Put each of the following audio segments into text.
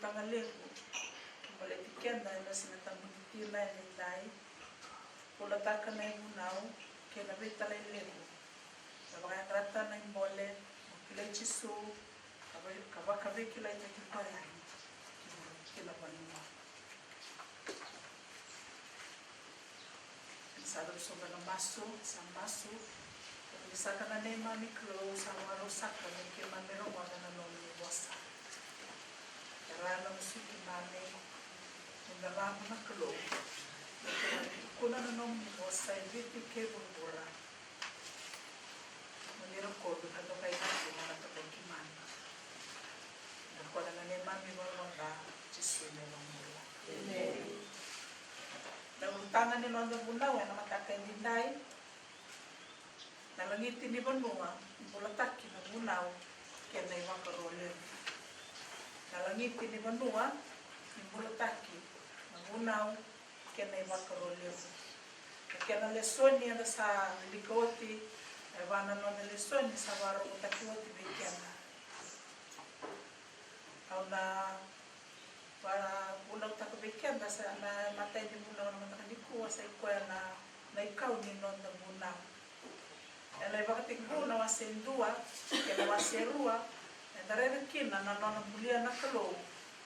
tanga leku. Mole tikenda ina sina tambutina ina dai. Pula taka na imunau ke na betala leku. Sabaya rata na mole kila chisu kaba kila ita tipaya. Kila banua. Sado soba na maso, sa maso. Saka na nema mi klo sa waro saka na ke mamero wana na nomi wasa. Rana musuki mame na ramu na klo. Kuna na nomi wasa ibiti ke burbura. Maniro kodo kato kai nati na kato kimana. Na kona na nema mi wala jisu ne mula. Na utana ni londo bulaw na mataka indai. Na langiti ni banua, bulataki na bunaw, kaya na iwang karolyo. Na langiti ni banua, bulataki na bunaw, kaya na iwang karolyo. Kaya na leson niya sa likoti, ay wana na leson sa waro utakiwati bigyan na. Aw na para bunaw takabigyan na sa na matay ni bunaw na matakadikuwa sa ikuya na ikaw ni non na bunaw. Ela vai ter que na wasendua, que na waserua, e na kina na nona bulia na kalo,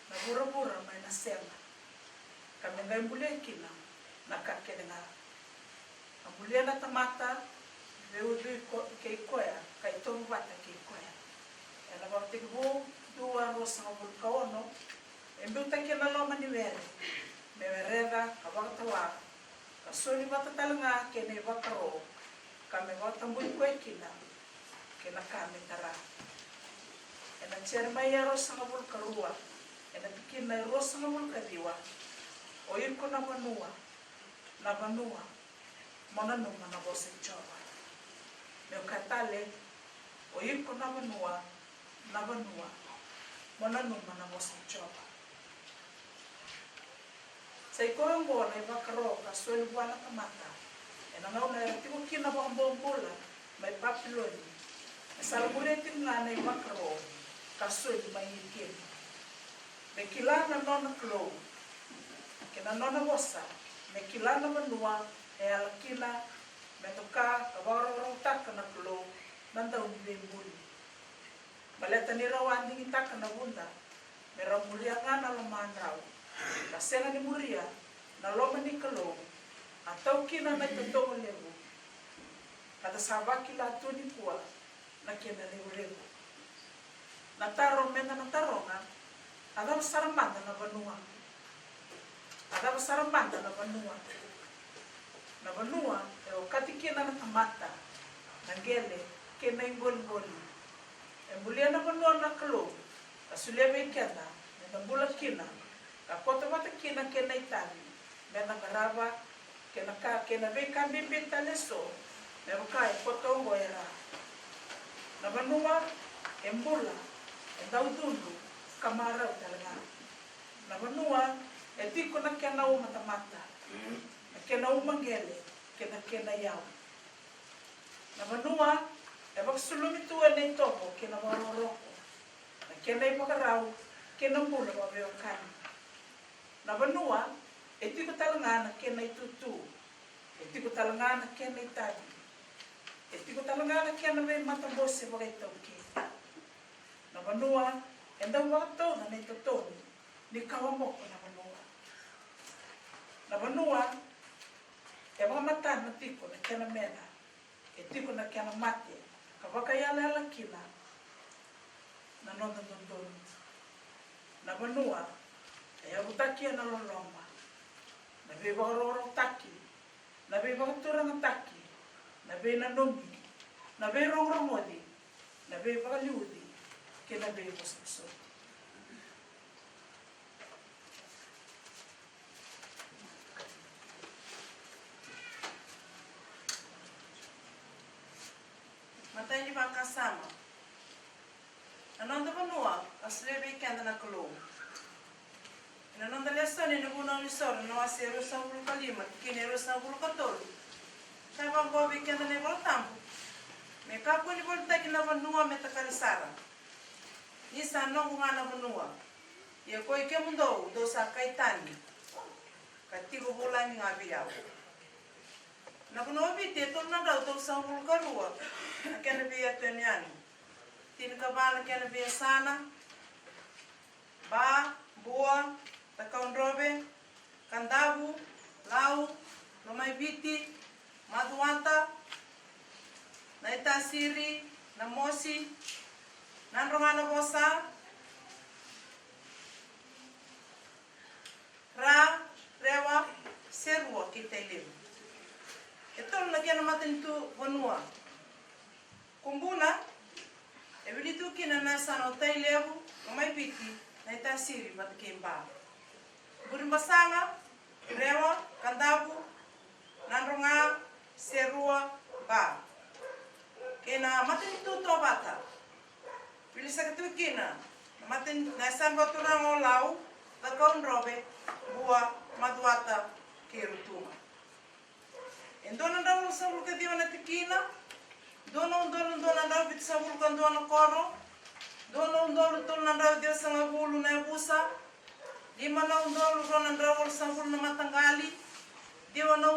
na bura mai na sela. Kami ngai bulia kina na kakene na. A bulia na tamata, veu ke koya, kai tomu bata ke koya. Ela vai ter que dua rosa no vulcano, e meu take na loma ni vere. Me vereda, a bata wa. A soli bata talanga ke ne bakaro. Kami wata mui koe kina, kena kami tara. Ena cer mai rosa nga vulkarua, ena pikina rosa nga vulkariwa. O irko na vanua, mona numa na bose chowa. Meu katale, o irko na vanua, mona numa na bose chowa. Sa ikoe mbona ivakaro ka sueli buana kamata. Ena ngau na tigo kina ba bombola mai papiloni. Esa bulletin na na makro kaso di mai ikin. Me kilana nona klo. Kena nona bosa. Me kilana manua e alakina me toka kabaro taka na klo nanda undi buli. Baleta ni rawandi ni taka na bunda. Me ramulia ngana lo mandrau. Kasenga ni muria na loma ni klo. Atau kina na totongo lewu. Kada sabaki la tuni kuwa na kena lewu. Na taro mena na taronga. Ada saramanda na banua. Na banua e o kati kina na tamata. Na gele kena ingol-goli. E mulia na banua na kalo. Kasulia me kena. Na bula kina. Kapota wata kina kena itani. Mena garaba. Kena veka bimbita leso, me bukai potongo era. Na banua embula, endautundu kamara talaga. Na banua etiko na kena uma tamata. Na kena uma ngele, kena yau. Na banua e baksulumi tua nei topo kena waroroko. Na kena ipakarau, kena mula wabeokani. Na banua etiko talangana kena itutu, etiko talangana kena itadi, etiko talangana kena me matambose bagai tauke. Na banua, enda wakto na nei totoni, ni kawamoko na banua. Na banua, e mga mata na tiko na kena mena, etiko na kena mate, kawakayala alakina, na nonda dondoni. Na banua, e abutakia na loloma. Nabe bagarorong taki, nabe bagaturang taki, nabe nanomi, nabe rongrongodi, nabe bagaliudi, kinabe bosbosod. Matay ni bang kasama. Anong banua, aslebe kanda na kulong. Nanong daleson ni nabunang lisor, nawasero sa ulo kalima, kinero sa ulo katol. Siya bang gobi kanda ni voltampo. May kapo ni volta kinabanua metakalisara. Isa nong nga nabanua. Ia koe ke mundo do sa kaitani. Ka tigo bulan nga biau. Na kuno bi te to na dau to sa bul karua. Na kena bi atenian. Tin ka bala kena bi sana. Ba, bua, takaundrobe, kandabu, lau, lomai biti, maduanta, naita siri, namosi, nanrongana bosa, ra, rewa, serua kita ilim. Ito lagi na matin tu vanua. Kumbuna, ebilitu kina nasa no tailebu, lomai biti, naita siri matkimba. Burimbasanga, rewa, kandabu, nanronga, serua, ba. Kena matin tu bata. Pilisa ketu kina, matin nasan baturang o lau, takaundrobe, bua, maduata, kerutuma. Endona daw sa bulka di wana tikina, dono daw bit sa bulka dono koro, dono tol na daw dia sa ngabulu na busa, di mana dono daw sa bulu na matanggali, di wana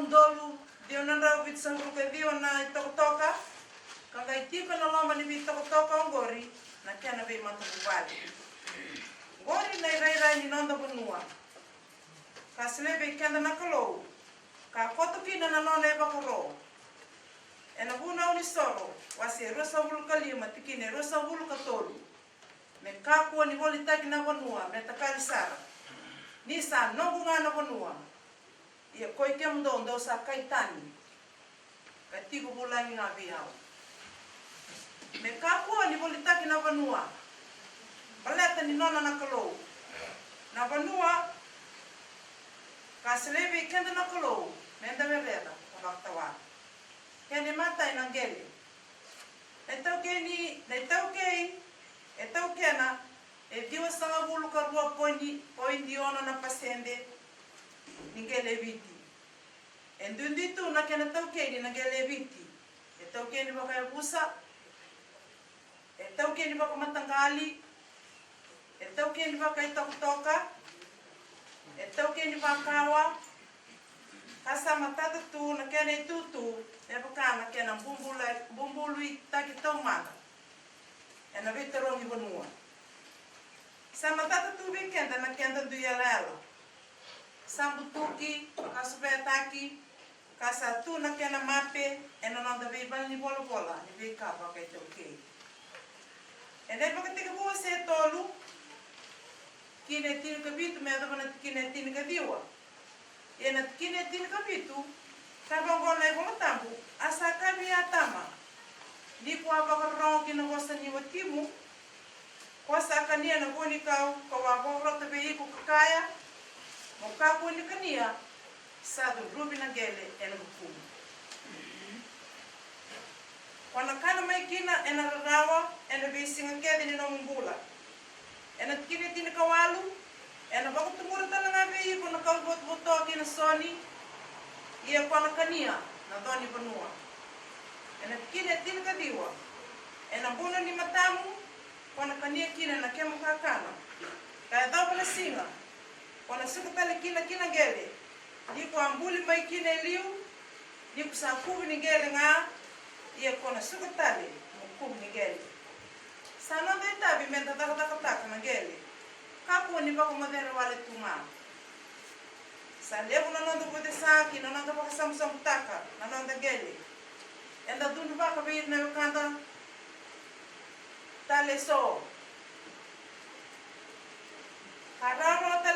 daw bit sa bulka di wana toka, kanga itika na lama ni bit toka ngori, na kena be matangubali. Ngori na irai ni nonda bunua. Kaslebe kenda na kalou. Ka koto kina na nona eba karo. Ena buna unisoro, wasi rosa bulu kalima tikine rosa bulu katolu. Me kakua ni boli taki na vanua, me takali sara. Nisa nongu nga na vanua. Ia koi ke mdondo sa kaitani. Katigo bulangi nga biao. Me kakua ni boli taki na vanua. Baleta ni nona na kalou. Na vanua, kaslebe kenda na kalou. Menda vereda, kamaktawa. Kene matai nangele. Etau kena, e diwa sanga bulu karua poindi ona na pasende, ningele viti. Endundi tu na kena tau keni nangele viti. Etau keni baka busa, etau keni baka matangali, etau keni baka itoka, etau keni baka awa, kasa matata tu na kena tutu, e baka na kena bumbului taki tau mata. E na veterongi vanua. Sa matata tu kenda na kenda duyalela. Sambutuki, kasupetaki, kasa tu na kena mape, e na nanda veibal ni bola, ni veikapa kay toke. E na baka tika buwa se tolu, kine tini kabitu, me adaba na kine tini kadiwa. E na kine tini kabitu, kabangona e kola tambu, asa kabi atama. Ni kwa bakarong kinagosa ni watimu, kwa sa kania na kuni kau, kawaboro tabi iku kakaya, mukaku ni kania, sa rubi na gele e na mukumu. Kwa nakana mai kina e na rarawa, e na bisinga kedi ni na mumbula. E na kine tini kawalu, e na bakutumura talanga bi iku na kau boto kina soni, ia kwa nakania na doni vanua. E na kine tini kadiwa, e na buna ni matamu, kwa nakania kine na kemu kakana. Kaya dao pala singa, kwa na sukatali kina gele, ni kwa ambuli mai kine liu, ni kusakubi ni gele nga, ia kwa na sukatali, mukubi ni gele. Sana de tabi menta taka na gele, kapu ni bako madera wale tuma. Sa lebu na nanda pute saki, na nanda baka samu taka, na nanda gele. Enda dundu baka beir na yukanda, tale so. Kararo tale